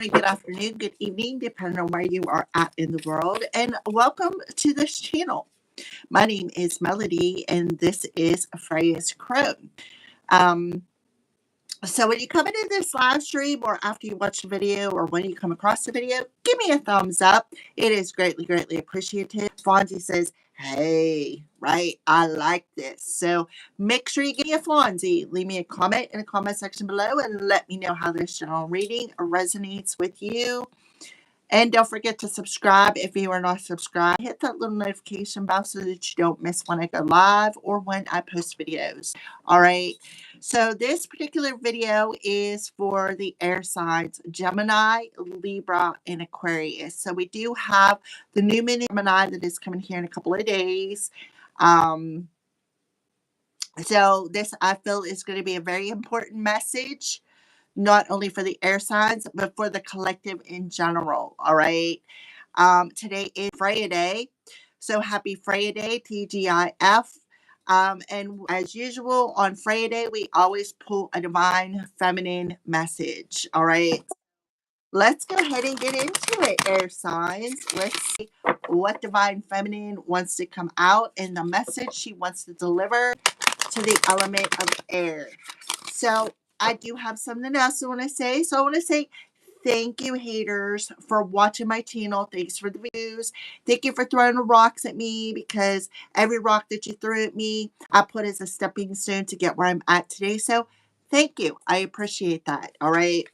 Good afternoon, good evening, depending on where you are at in the world, and welcome to this channel. My name is Melody, and this is Freya's Crone. Um, so when you come into this live stream, or after you watch the video, or when you come across the video, give me a thumbs up. It is greatly, greatly appreciated. Fonzie says, "Hey, right, I like this." So make sure you give me a Fonzie. Leave me a comment in the comment section below, and let me know how this general reading resonates with you. And don't forget to subscribe if you are not subscribed. Hit that little notification bell so that you don't miss when I go live or when I post videos. All right. So this particular video is for the air signs, Gemini, Libra, and Aquarius. So we do have the new moon in Gemini that is coming here in a couple of days. So this, I feel, is going to be a very important message, not only for the air signs, but for the collective in general. All right. Today is Freya Day. So happy Freya Day, TGIF. And as usual, on Freya Day, we always pull a divine feminine message. All right. Let's go ahead and get into it, air signs. Let's see what divine feminine wants to come out and the message she wants to deliver to the element of air. So I do have something else I want to say. So I want to say thank you, haters, for watching my channel. Thanks for the views. Thank you for throwing the rocks at me, because every rock that you threw at me, I put as a stepping stone to get where I'm at today. So thank you. I appreciate that. All right.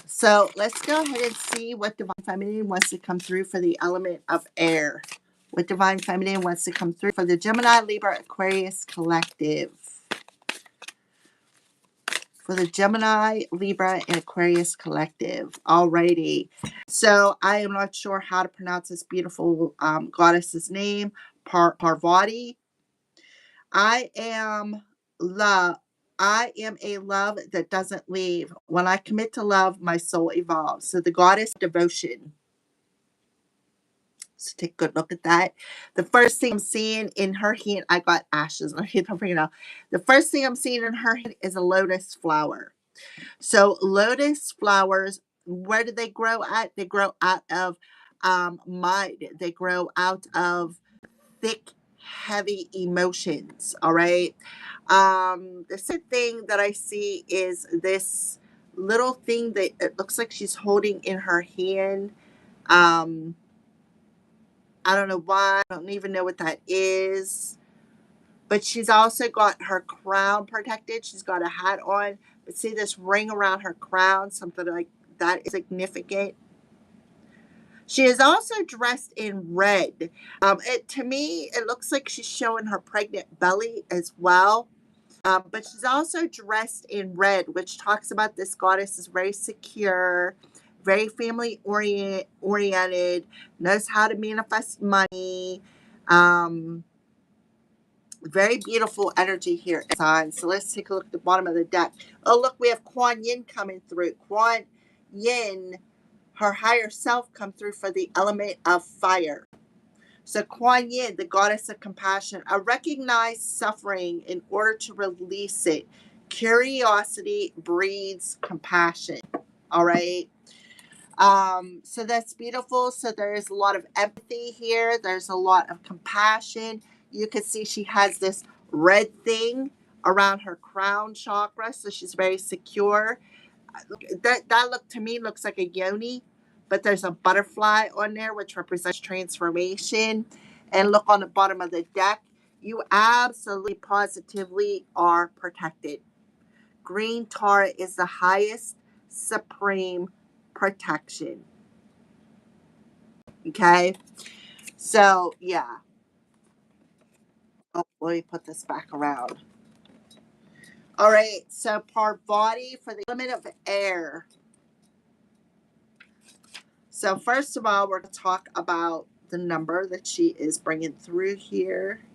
So let's go ahead and see what divine feminine wants to come through for the element of air. What divine feminine wants to come through for the Gemini, Libra, Aquarius collective. For the Gemini, Libra, and Aquarius collective. Alrighty. So I am not sure how to pronounce this beautiful goddess's name, Parvati. I am love. I am a love that doesn't leave. When I commit to love, my soul evolves. So the goddess devotion. So take a good look at that. The first thing I'm seeing in her hand, I got ashes. The first thing I'm seeing in her hand is a lotus flower. So lotus flowers, where do they grow at? They grow out of mud. They grow out of thick, heavy emotions. All right. The second thing that I see is this little thing that it looks like she's holding in her hand. I don't know why. I don't even know what that is. But she's also got her crown protected. She's got a hat on. But see this ring around her crown? Something like that is significant. She is also dressed in red. To me, it looks like she's showing her pregnant belly as well. But she's also dressed in red, which talks about this goddess is very secure, very family oriented, knows how to manifest money. Very beautiful energy here. So let's take a look at the bottom of the deck. Oh, look, we have Kuan Yin coming through. Kuan Yin, her higher self, come through for the element of fire. So Kuan Yin, the goddess of compassion, I recognize suffering in order to release it. Curiosity breeds compassion. All right. So that's beautiful. So there is a lot of empathy here. There's a lot of compassion. You can see she has this red thing around her crown chakra. So she's very secure. That look to me looks like a yoni, but there's a butterfly on there, which represents transformation. And look on the bottom of the deck. You absolutely positively are protected. Green Tara is the highest supreme protection. Okay. So, yeah. Oh, let me put this back around. All right. So, Parvati for the element of air. So, first of all, we're going to talk about the number that she is bringing through here.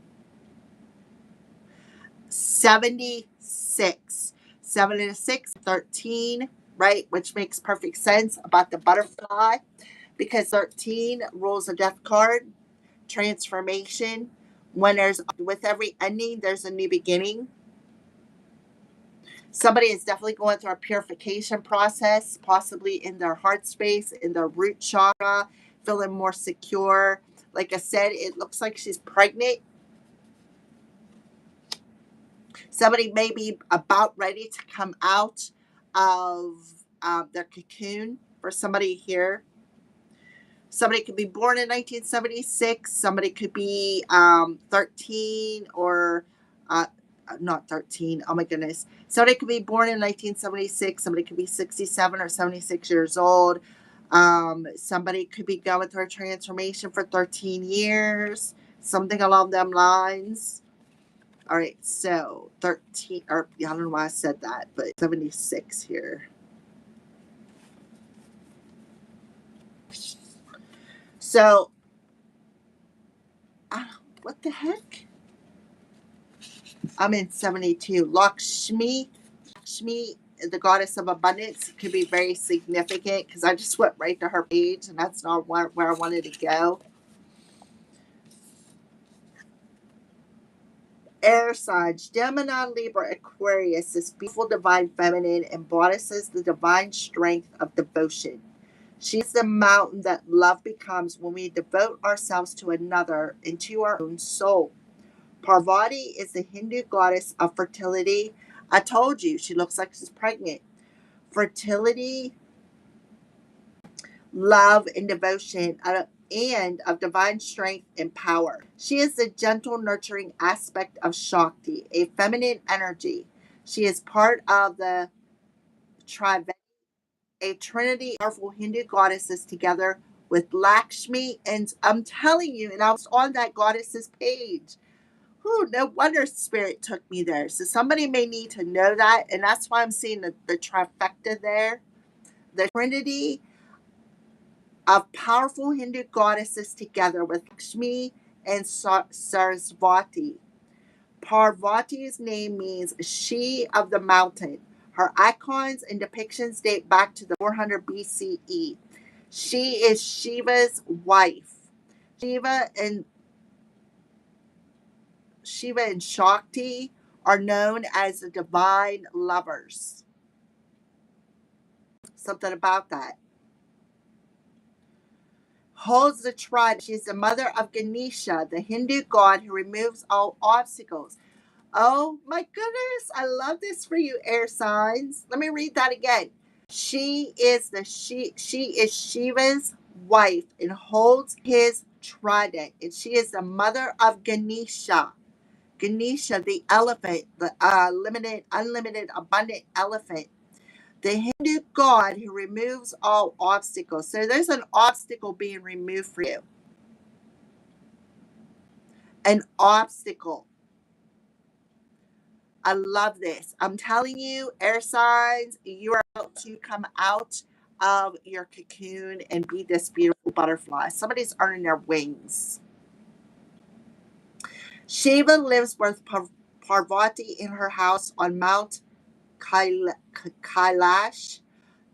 76. 7 and a 6, 13, right? Which makes perfect sense about the butterfly, because 13 rules a death card, transformation. When there's, with every ending, there's a new beginning. Somebody is definitely going through a purification process, possibly in their heart space, in their root chakra, feeling more secure. Like I said, it looks like she's pregnant. Somebody may be about ready to come out of their cocoon for somebody here. Somebody could be born in 1976. Somebody could be 13 or not 13. Oh my goodness. Somebody could be born in 1976. Somebody could be 67 or 76 years old. Somebody could be going through a transformation for 13 years, something along them lines. All right, so 13, or I don't know why I said that, but 76 here. So, what the heck? I'm in 72. Lakshmi, the goddess of abundance, could be very significant because I just went right to her page and that's not where I wanted to go. Air signs, Gemini, Libra, Aquarius, this beautiful divine feminine embodies the divine strength of devotion. She's the mountain that love becomes when we devote ourselves to another and to our own soul. Parvati is the Hindu goddess of fertility. I told you, she looks like she's pregnant. Fertility, love, and devotion, and of divine strength and power. She is the gentle, nurturing aspect of Shakti, a feminine energy. She is part of the Trivedi, a trinity of powerful Hindu goddesses together with Lakshmi. And I'm telling you, and I was on that goddess's page. Whew, no wonder spirit took me there. So somebody may need to know that. And that's why I'm seeing the trifecta there. The trinity of powerful Hindu goddesses together with Lakshmi and Sarasvati. Parvati's name means she of the mountain. Her icons and depictions date back to the 400 BCE. She is Shiva's wife. Shiva and Shakti are known as the divine lovers. Something about that. Holds the trident. She is the mother of Ganesha, the Hindu god who removes all obstacles. Oh my goodness, I love this for you, air signs. Let me read that again. She is Shiva's wife and holds his trident, and she is the mother of Ganesha. Ganesha, the elephant, the unlimited, abundant elephant, the Hindu god who removes all obstacles. So there's an obstacle being removed for you. An obstacle. I love this. I'm telling you, air signs, you are about to come out of your cocoon and be this beautiful butterfly. Somebody's earning their wings. Shiva lives with Parvati in her house on Mount Kailash.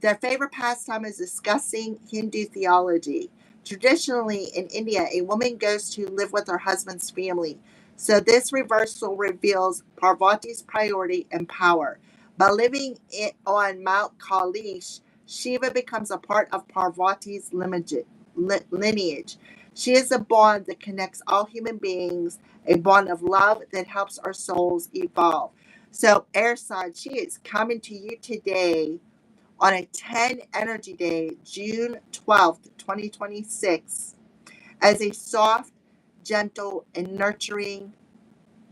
Their favorite pastime is discussing Hindu theology. Traditionally, in India, a woman goes to live with her husband's family. So this reversal reveals Parvati's priority and power. By living on Mount Kailash, Shiva becomes a part of Parvati's lineage. She is a bond that connects all human beings, a bond of love that helps our souls evolve. So, air sign, she is coming to you today on a 10 energy day, June 12th, 2026, as a soft, gentle, and nurturing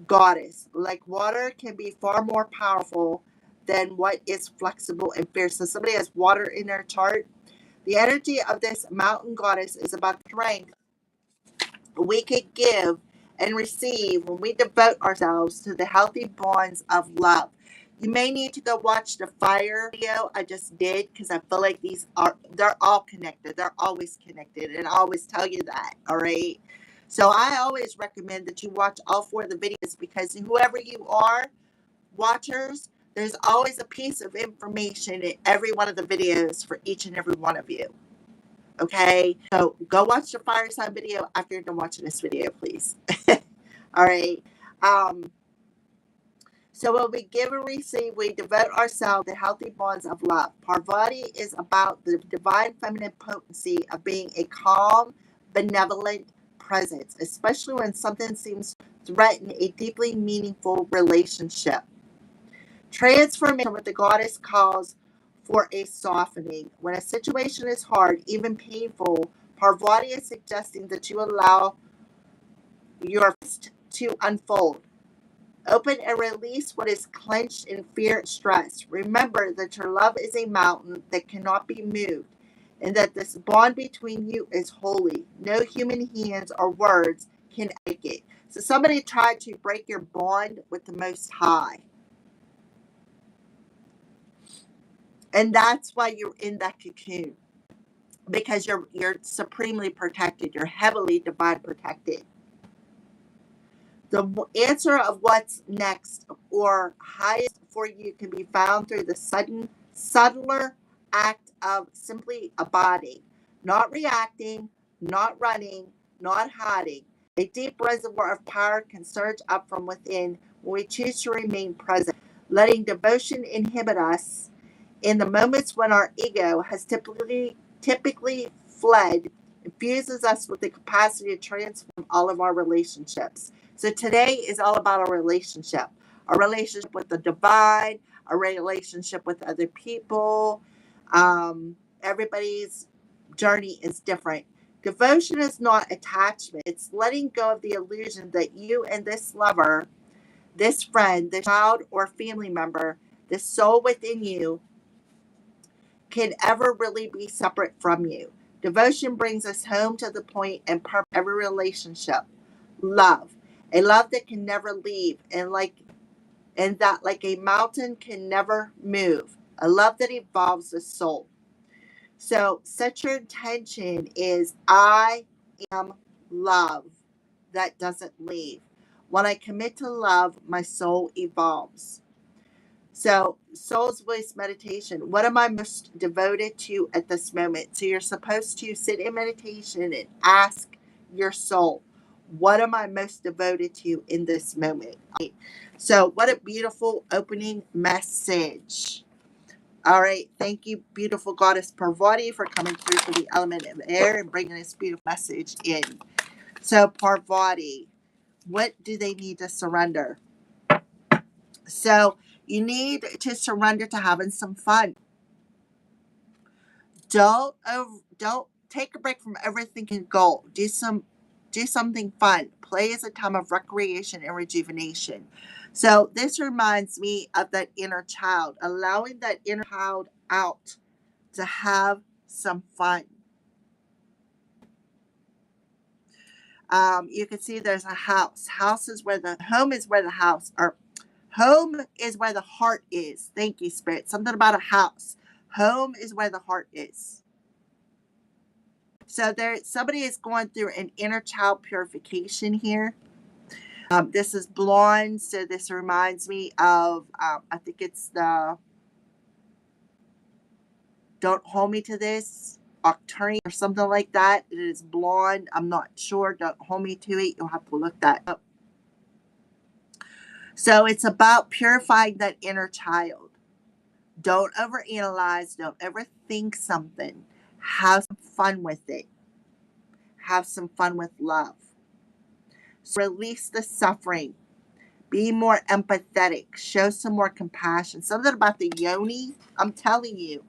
goddess. Like water can be far more powerful than what is flexible and fierce. So somebody has water in their chart. The energy of this mountain goddess is about strength we could give and receive when we devote ourselves to the healthy bonds of love. You may need to go watch the fire video I just did because I feel like they're all connected. They're always connected, and I always tell you that. All right. So I always recommend that you watch all four of the videos because whoever you are, watchers, there's always a piece of information in every one of the videos for each and every one of you. Okay, so go watch the fire sign video after you're done watching this video, please. All right. So when we give and receive, we devote ourselves to healthy bonds of love. Parvati is about the divine feminine potency of being a calm, benevolent presence, especially when something seems to threaten a deeply meaningful relationship. Transformation with the goddess calls for a softening. When a situation is hard, even painful, Parvati is suggesting that you allow your fist to unfold. Open and release what is clenched in fear and stress. Remember that your love is a mountain that cannot be moved, and that this bond between you is holy. No human hands or words can break it. So somebody tried to break your bond with the Most High. And that's why you're in that cocoon. Because you're supremely protected. You're heavily divine protected. The answer of what's next or highest for you can be found through the subtler act of simply abiding, not reacting, not running, not hiding. A deep reservoir of power can surge up from within when we choose to remain present, letting devotion inhibit us in the moments when our ego has typically fled. Infuses us with the capacity to transform all of our relationships. So today is all about a relationship with the divine, a relationship with other people. Everybody's journey is different. Devotion is not attachment. It's letting go of the illusion that you and this lover, this friend, this child or family member, this soul within you can ever really be separate from you. Devotion brings us home to the point and purpose of every relationship. Love. A love that can never leave and that like a mountain can never move. A love that evolves the soul. So set your intention is I am love that doesn't leave. When I commit to love, my soul evolves. So, soul's voice meditation. What am I most devoted to at this moment? So, you're supposed to sit in meditation and ask your soul, what am I most devoted to in this moment? So, what a beautiful opening message. All right. Thank you, beautiful goddess Parvati, for coming through for the element of air and bringing this beautiful message in. So, Parvati, what do they need to surrender? So, you need to surrender to having some fun. Don't take a break from everything and go. Do something fun. Play is a time of recreation and rejuvenation. So this reminds me of that inner child, allowing that inner child out to have some fun. You can see there's a house. Home is where the house or home is where the heart is. Thank you, Spirit. Something about a house. Home is where the heart is. So somebody is going through an inner child purification here. This is blonde, so this reminds me of I think it's the Don't Hold Me to This Octurney or something like that. It is blonde. I'm not sure. Don't hold me to it. You'll have to look that up. So it's about purifying that inner child. Don't overanalyze. Don't overthink something. Have some fun with it. Have some fun with love. So release the suffering. Be more empathetic. Show some more compassion. Something about the yoni. I'm telling you.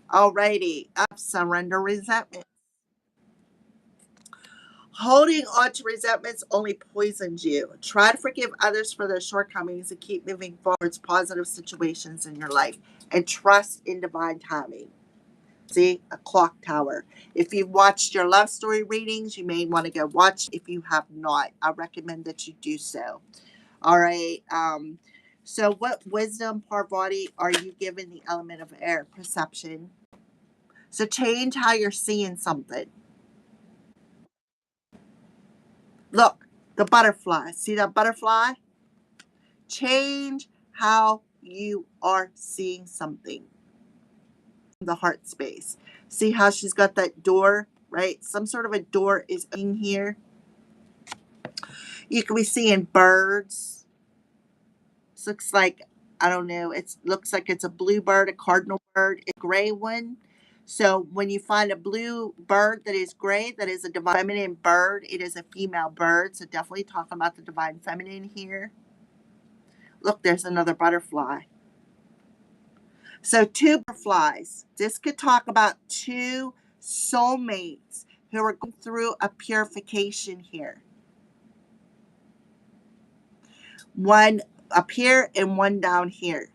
Alrighty. Surrender resentment. Holding on to resentments only poisons you. Try to forgive others for their shortcomings and keep moving forward to positive situations in your life. And trust in divine timing. See, a clock tower. If you've watched your love story readings, you may want to go watch. If you have not, I recommend that you do so. All right. So what wisdom, Parvati, are you given the element of air? Perception. So change how you're seeing something. Look, the butterfly. See that butterfly? Change how you are seeing something. The heart space. See how she's got that door, right? Some sort of a door is in here. You can be seeing birds. This looks like, I don't know, it looks like it's a blue bird, a cardinal bird, a gray one. So when you find a blue bird that is gray, that is a divine feminine bird. It is a female bird. So definitely talking about the divine feminine here. Look, there's another butterfly. So two butterflies. This could talk about two soulmates who are going through a purification here. One up here and one down here.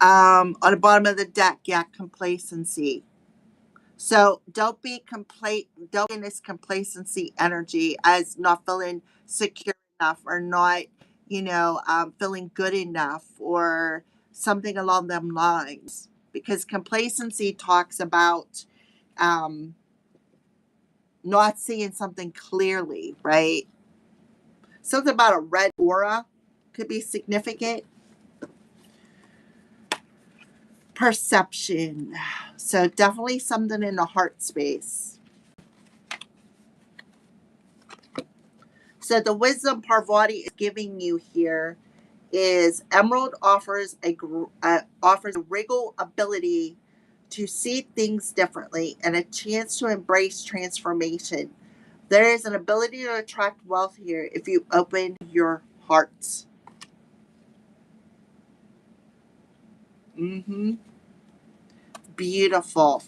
On the bottom of the deck, yeah, complacency. So don't be don't be in this complacency energy as not feeling secure enough or not, feeling good enough or something along them lines. Because complacency talks about um, not seeing something clearly, right? Something about a red aura could be significant. Perception. So definitely something in the heart space. So the wisdom Parvati is giving you here is Emerald offers a regal ability to see things differently and a chance to embrace transformation. There is an ability to attract wealth here if you open your heart. Beautiful.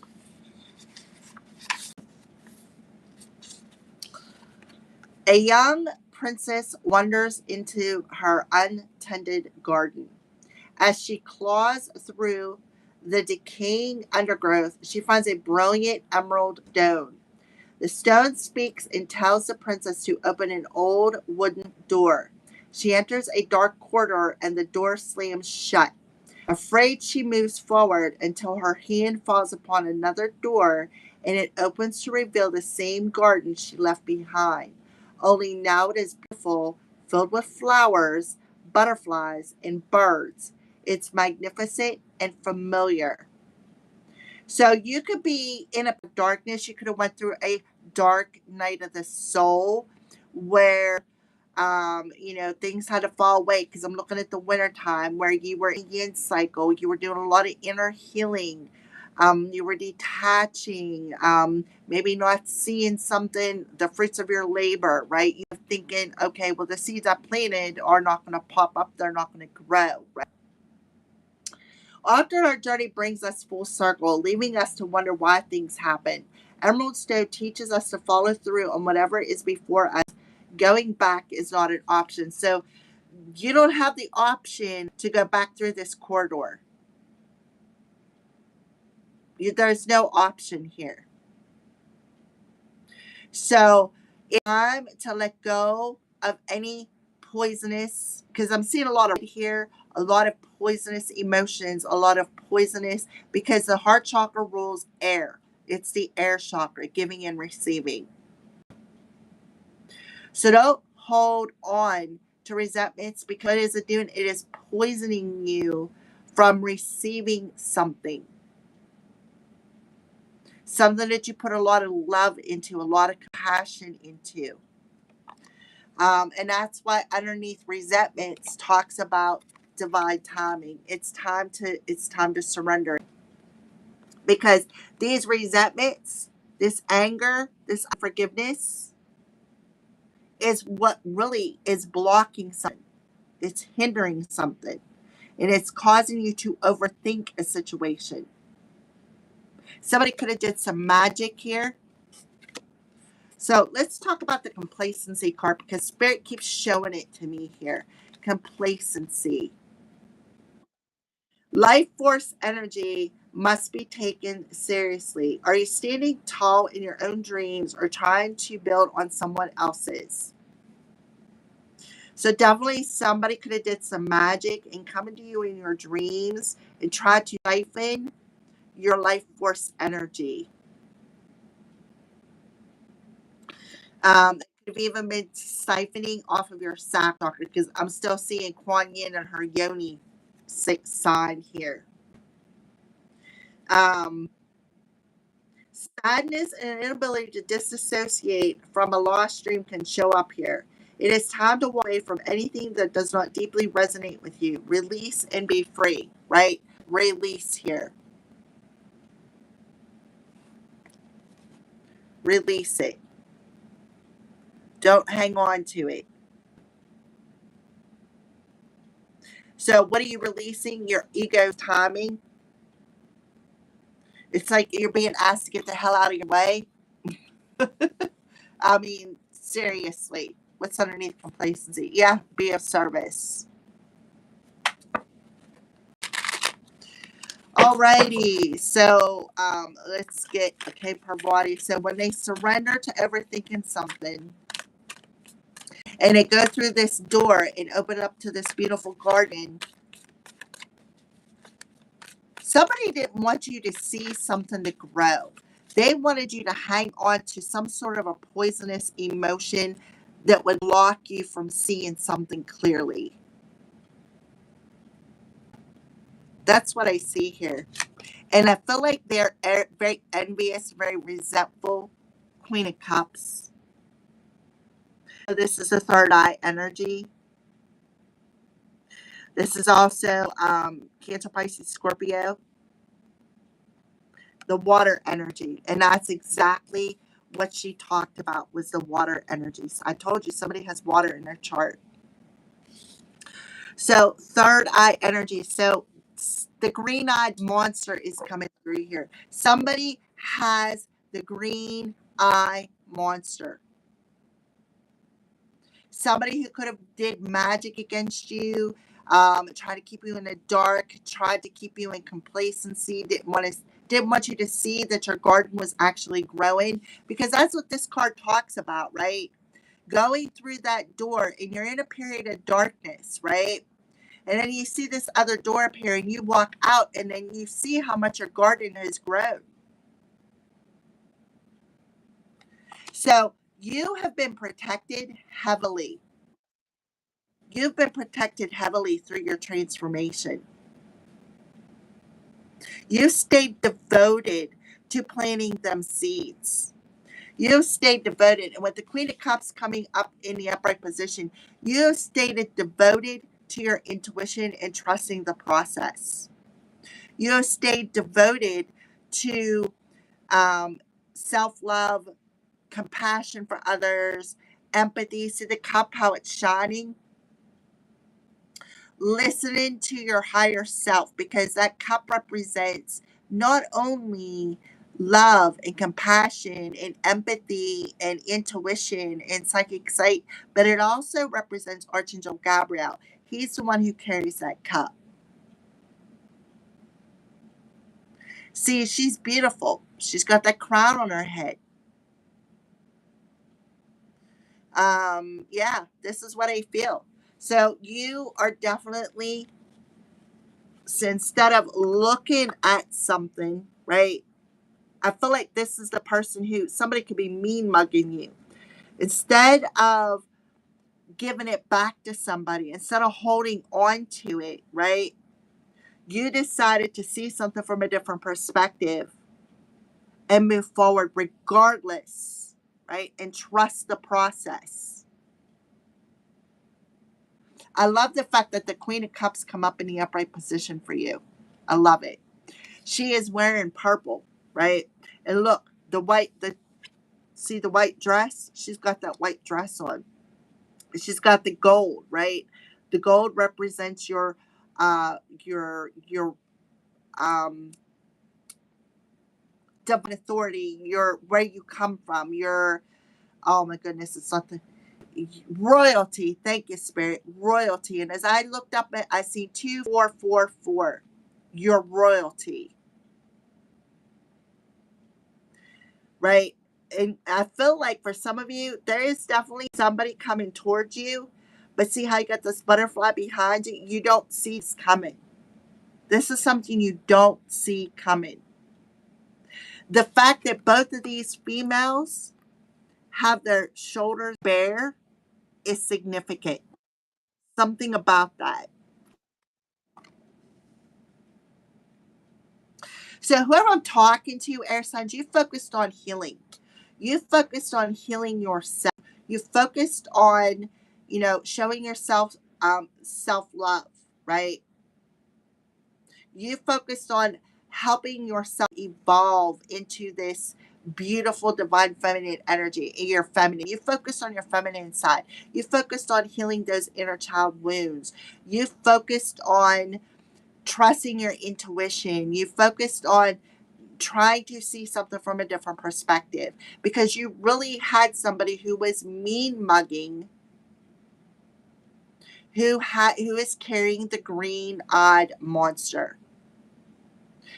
A young princess wanders into her untended garden. As she claws through the decaying undergrowth, she finds a brilliant emerald stone. The stone speaks and tells the princess to open an old wooden door. She enters a dark corridor and the door slams shut. Afraid, she moves forward until her hand falls upon another door and it opens to reveal the same garden she left behind. Only now it is beautiful, filled with flowers, butterflies, and birds. It's magnificent and familiar. So you could be in a darkness. You could have went through a dark night of the soul where things had to fall away because I'm looking at the winter time where you were in yin cycle, you were doing a lot of inner healing, you were detaching, maybe not seeing something, the fruits of your labor, right? You're thinking, okay, well, the seeds I planted are not going to pop up, they're not going to grow, right? Often our journey brings us full circle, leaving us to wonder why things happen. Emerald Stone teaches us to follow through on whatever is before us. Going back is not an option. So you don't have the option to go back through this corridor. There's no option here. So it's time to let go of any poisonous, because I'm seeing a lot of here, a lot of poisonous emotions, a lot of poisonous, because the heart chakra rules air. It's the air chakra, giving and receiving. So don't hold on to resentments because what is it doing? It is poisoning you from receiving something. Something that you put a lot of love into, a lot of compassion into. And that's why underneath resentments talks about divine timing. It's time to surrender. Because these resentments, this anger, this unforgiveness is what really is blocking something. It's hindering something. And it's causing you to overthink a situation. Somebody could have did some magic here. So let's talk about the complacency card because Spirit keeps showing it to me here. Complacency. Life force energy must be taken seriously. Are you standing tall in your own dreams or trying to build on someone else's? So definitely somebody could have did some magic and come to you in your dreams and try to siphon your life force energy. It could have even been siphoning off of your sac chakra because I'm still seeing Kuan Yin and her yoni sixth sign here. Um, Sadness and an inability to disassociate from a lost dream can show up here. It is time to walk away from anything that does not deeply resonate with you. Release and be free, right? Release here. Release it. Don't hang on to it. So, what are you releasing? Your ego timing. It's like you're being asked to get the hell out of your way. I mean, seriously, what's underneath complacency? Yeah, be of service. Alrighty, so let's get okay per body. So when they surrender to overthinking something, and they go through this door and open up to this beautiful garden, somebody didn't want you to see something to grow. They wanted you to hang on to some sort of a poisonous emotion that would block you from seeing something clearly. That's what I see here. And I feel like they're very envious, very resentful. Queen of Cups. So this is the third eye energy. This is also Cancer, Pisces, Scorpio, the water energy. And that's exactly what she talked about was the water energies. I told you somebody has water in their chart. So third eye energy. So the green-eyed monster is coming through here. Somebody has the green eye monster. Somebody who could have did magic against you, tried to keep you in the dark, tried to keep you in complacency, didn't want you to see that your garden was actually growing, because that's what this card talks about, right? Going through that door and you're in a period of darkness, right? And then you see this other door appear and you walk out and then you see how much your garden has grown. So you have been protected heavily. You've been protected heavily through your transformation. You stayed devoted to planting them seeds. You stayed devoted. And with the Queen of Cups coming up in the upright position, you stayed devoted to your intuition and trusting the process. You stayed devoted to self love, compassion for others, empathy. See the cup, how it's shining? Listening to your higher self, because that cup represents not only love and compassion and empathy and intuition and psychic sight, but it also represents Archangel Gabriel. He's the one who carries that cup. See, she's beautiful. She's got that crown on her head. Yeah, this is what I feel. So you are definitely, so instead of looking at something, right? I feel like this is the person who somebody could be mean mugging you. Instead of giving it back to somebody, instead of holding on to it, right? You decided to see something from a different perspective and move forward regardless, right? And trust the process. I love the fact that the Queen of Cups come up in the upright position for you. I love it. She is wearing purple, right? And look, see the white dress? She's got that white dress on. She's got the gold, right? The gold represents your divine authority, your where you come from, your, oh my goodness, it's not the royalty. Thank you, Spirit. Royalty. And as I looked up, I see 2444. Your royalty, right? And I feel like for some of you, there is definitely somebody coming towards you, but see how you got this butterfly behind you? You don't see this coming. This is something you don't see coming. The fact that both of these females have their shoulders bare is significant. Something about that. So whoever I'm talking to, air signs, you focused on healing. You focused on healing yourself. You focused on, showing yourself self-love, right? You focused on helping yourself evolve into this beautiful divine feminine energy. Your feminine. You focused on your feminine side. You focused on healing those inner child wounds. You focused on trusting your intuition. You focused on trying to see something from a different perspective, because you really had somebody who was mean mugging, who is carrying the green-eyed monster,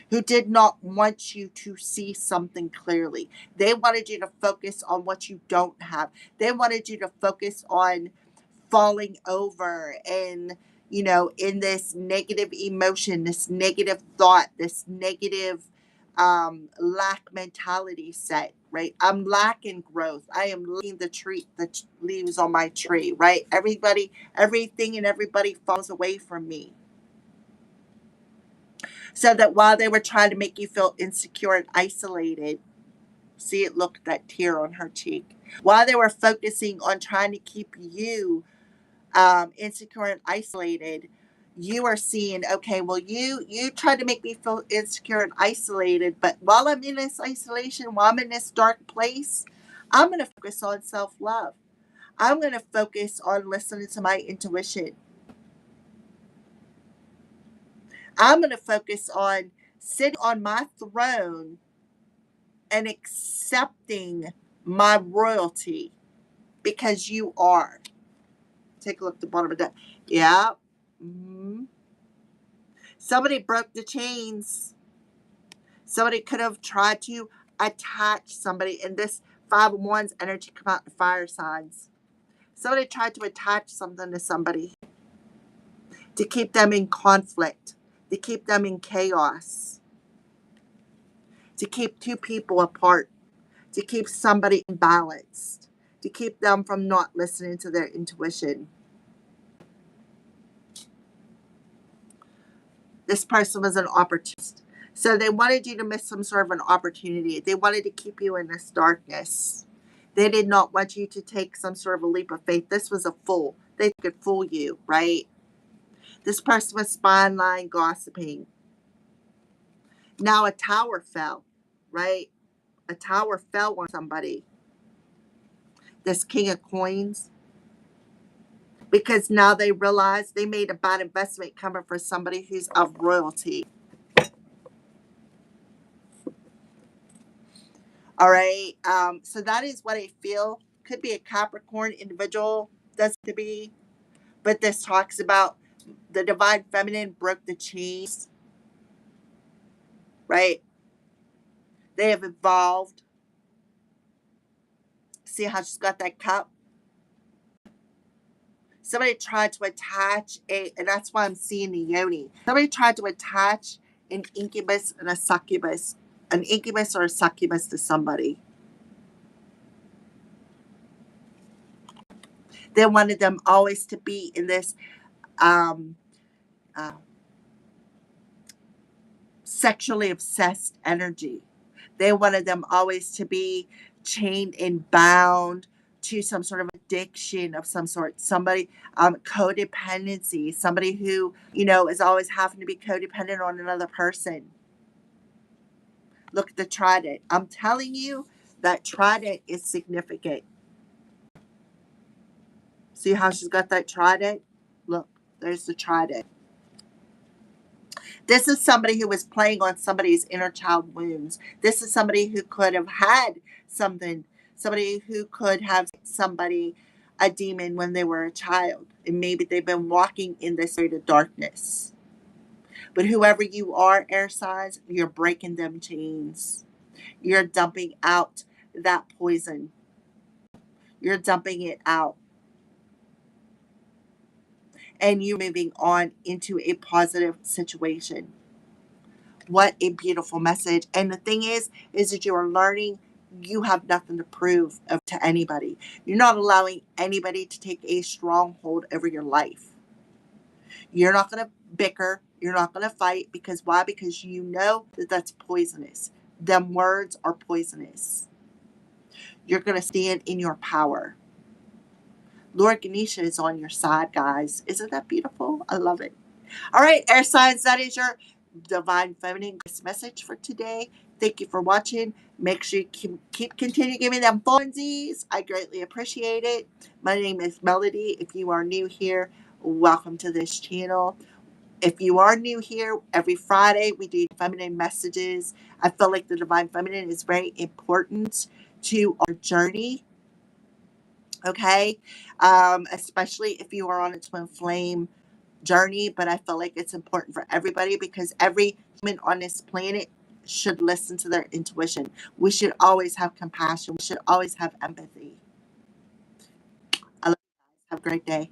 who did not want you to see something clearly. They wanted you to focus on what you don't have. They wanted you to focus on falling over and, in this negative emotion, this negative thought, this negative lack mentality set, right? I'm lacking growth. I am lacking the leaves on my tree, right? Everything and everybody falls away from me. So that while they were trying to make you feel insecure and isolated, see it, look, that tear on her cheek. While they were focusing on trying to keep you insecure and isolated, you are seeing, okay, well, you tried to make me feel insecure and isolated, but while I'm in this isolation, while I'm in this dark place, I'm going to focus on self-love. I'm going to focus on listening to my intuition. I'm going to focus on sitting on my throne and accepting my royalty, because you are. Take a look at the bottom of that. Yeah. Mm-hmm. Somebody broke the chains. Somebody could have tried to attach somebody, and this 5 of Wands energy come out in fire signs. Somebody tried to attach something to somebody to keep them in conflict, to keep them in chaos, to keep two people apart, to keep somebody imbalanced, to keep them from not listening to their intuition. This person was an opportunist. So they wanted you to miss some sort of an opportunity. They wanted to keep you in this darkness. They did not want you to take some sort of a leap of faith. This was a fool. They could fool you, right? This person was spine lying, gossiping. Now a tower fell, right? A tower fell on somebody. This King of Coins. Because now they realize they made a bad investment coming for somebody who's of royalty. All right. So that is what I feel. Could be a Capricorn individual, doesn't have to be. But this talks about the divine feminine broke the chains, right? They have evolved. See how she's got that cup? Somebody tried to attach and that's why I'm seeing the yoni. Somebody tried to attach an incubus and a succubus, an incubus or a succubus to somebody. They wanted them always to be in this um, uh, sexually obsessed energy. They wanted them always to be chained and bound to some sort of addiction of some sort. Somebody, codependency, somebody who, is always having to be codependent on another person. Look at the trident. I'm telling you, that trident is significant. See how she's got that trident? Look, there's the trident. This is somebody who was playing on somebody's inner child wounds. This is somebody who could have had somebody who could have somebody a demon when they were a child. And maybe they've been walking in this state of darkness. But whoever you are, air signs, you're breaking them chains. You're dumping out that poison. You're dumping it out. And you're moving on into a positive situation. What a beautiful message. And the thing is that you are learning you have nothing to prove to anybody. You're not allowing anybody to take a stronghold over your life. You're not going to bicker. You're not going to fight. Because why? Because you know that that's poisonous. Them words are poisonous. You're going to stand in your power. Lord Ganesha is on your side, guys. Isn't that beautiful? I love it. All right, air signs, that is your divine feminine message for today. Thank you for watching. Make sure you keep continue giving them funsies. I greatly appreciate it. My name is Melody. If you are new here, welcome to this channel. If you are new here, every Friday we do feminine messages. I feel like the divine feminine is very important to our journey. Okay, especially if you are on a twin flame journey, but I feel like it's important for everybody because every human on this planet should listen to their intuition. We should always have compassion. We should always have empathy. I love you guys. Have a great day.